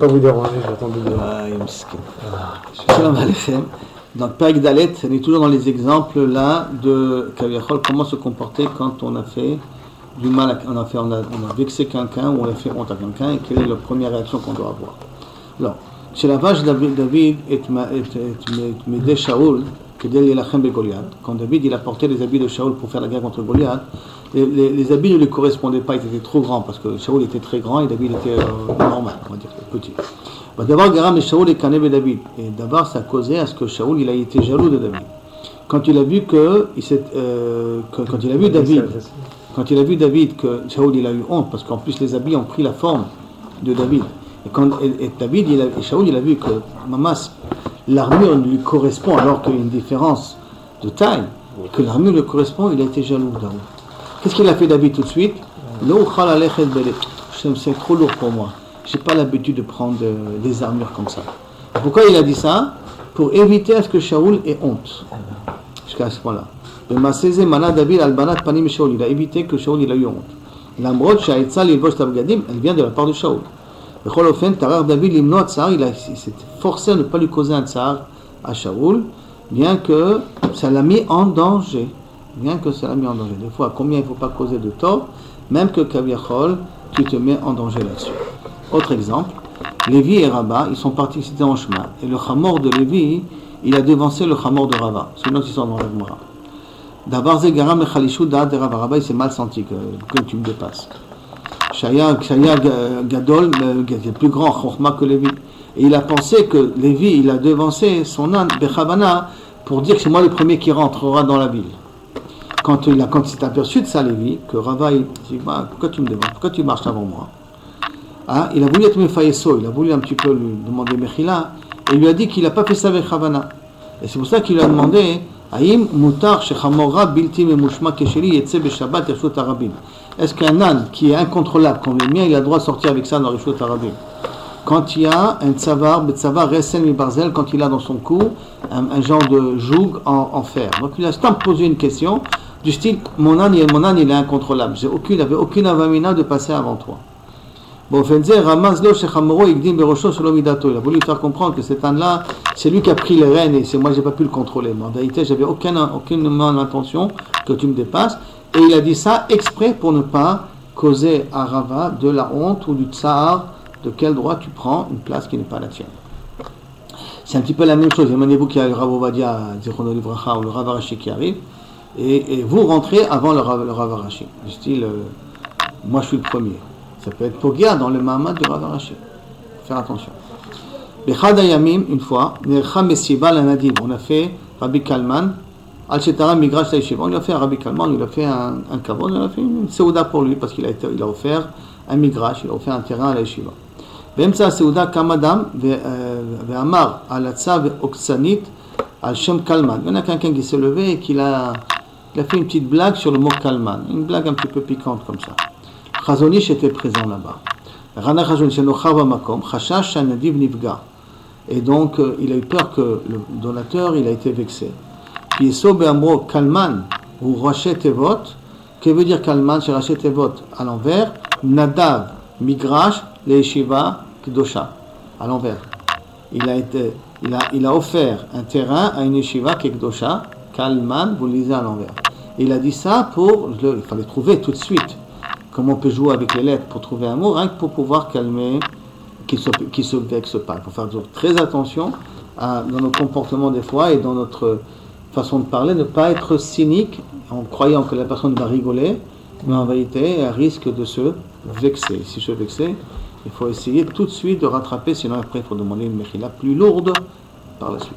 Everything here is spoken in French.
Pas vous déranger, j'attendais de... Shalom Aleichem. Donc, Perek Dalet, on est toujours dans les exemples là de Kaviachol, comment se comporter quand on a fait du mal, on a vexé quelqu'un ou on a fait honte à quelqu'un, et quelle est la première réaction qu'on doit avoir. Alors, chez la vache David et Médé Shaoul, quand David il a porté les habits de Shaoul pour faire la guerre contre Goliath, les habits ne lui correspondaient pas, ils étaient trop grands parce que Shaoul était très grand et David était normal, on va dire petit. D'abord, Garam et Shaoul et Kanev et David. Et d'abord, ça a causé à ce que Shaoul il a été jaloux de David. Quand il a vu quand il a vu David que Shaoul il a eu honte parce qu'en plus les habits ont pris la forme de David. Et Shaoul il a vu que Mamas, l'armure lui correspond alors qu'il y a une différence de taille, que l'armure lui correspond, il a été jaloux d'David. Qu'est-ce qu'il a fait David tout de suite? C'est trop lourd pour moi. Je n'ai pas l'habitude de prendre des armures comme ça. Pourquoi il a dit ça? Pour éviter à ce que Shaoul ait honte. Jusqu'à ce point-là. Il a évité que Shaoul ait eu honte. Elle vient de la part de Shaoul. Il s'est forcé à ne pas lui causer un tsar à Shaoul, bien que ça l'a mis en danger. Des fois, combien il ne faut pas causer de tort, même que Kaviachol, tu te mets en danger là-dessus. Autre exemple, Lévi et Rabba, ils sont partis, c'était en chemin. Et le chamor de Lévi, il a devancé le chamor de Rabba. C'est une autre histoire dans la Gemara. D'abord, Garam et Khalishu, Da'at et Rabba. Rabba, il s'est mal senti que tu me dépasses. Shaya Gadol, il est plus grand Chokhma que Lévi. Et il a pensé que Lévi, il a devancé son âne, Bechavana, pour dire que c'est moi le premier qui rentrera dans la ville. Quand il s'est aperçu de ça, Lévi, que Rabba, il dit, pourquoi tu me devances? Pourquoi tu marches avant moi? Il a voulu être Mefayeso, il a voulu un petit peu lui demander Mechila, et il lui a dit qu'il n'a pas fait ça avec Havana. Et c'est pour ça qu'il lui a demandé Aïm mutar shechamora bilti memushma kesheli yetse beshabbat yashut arabim. Est-ce qu'un âne qui est incontrôlable comme le mien, il a le droit de sortir avec ça dans Rishut arabim? Quand il y a un tsavar, betsavar resen mi barzel, quand il a dans son cou un genre de joug en fer. Donc il a posé une question du style mon âne il est incontrôlable. Il n'avait aucune avamina de passer avant toi. Il a voulu faire comprendre que cet âne-là, c'est lui qui a pris les rênes et c'est moi, j'ai pas pu le contrôler. Mais en vérité, j'avais aucune intention que tu me dépasses. Et il a dit ça exprès pour ne pas causer à Rava de la honte ou du tsar, de quel droit tu prends une place qui n'est pas la tienne. C'est un petit peu la même chose. Imaginez-vous qu'il y a le Rav Ovadia, ou le Rav Arashi qui arrive, et vous rentrez avant le Rav Arashi. Du style, moi je suis le premier. Ça peut être Pogia dans le Mahamad de Rav Arashi. Faire attention. Bechad Ayamim, une fois, Nercha Messiba l'Anadim, on a fait Rabbi Kalman, Al-Shetara Migrash Taïshiva, on lui a fait un Rabbi Kalman, on lui a fait un kavod, on a fait une Seuda pour lui, parce qu'il a offert un Migrash, il a offert un terrain à la Yeshiva. Bemsa Seuda Kamadam, Ve'amar, Al-Atsa Ve'oksanit, Al-Shem Kalman. Il y en a quelqu'un qui s'est levé et qui a fait une petite blague sur le mot Kalman, une blague un petit peu piquante comme ça. Chazonish était présent là-bas. Rana Chazonish Enochava Makom, Chashash Shanadiv Nivga. Et donc, il a eu peur que le donateur, il a été vexé. Puis, Yeso Be'amro Kalman, ou Rachet Tevot. Que veut dire Kalman chez Rachet Tevot? À l'envers, Nadav, Migrash, Leishiva, Kdosha. À l'envers. Il a offert un terrain à une Yeshiva qui est Kdosha. Kalman, vous le lisez à l'envers. Il a dit ça il fallait trouver tout de suite. Comment on peut jouer avec les lettres pour trouver un mot, rien que pour pouvoir calmer, qu'il se vexe pas. Il faut faire très attention dans nos comportements des fois et dans notre façon de parler, ne pas être cynique en croyant que la personne va rigoler, mais en vérité, elle risque de se vexer. Si se vexer, il faut essayer tout de suite de rattraper, sinon après il faut demander une mechila plus lourde par la suite.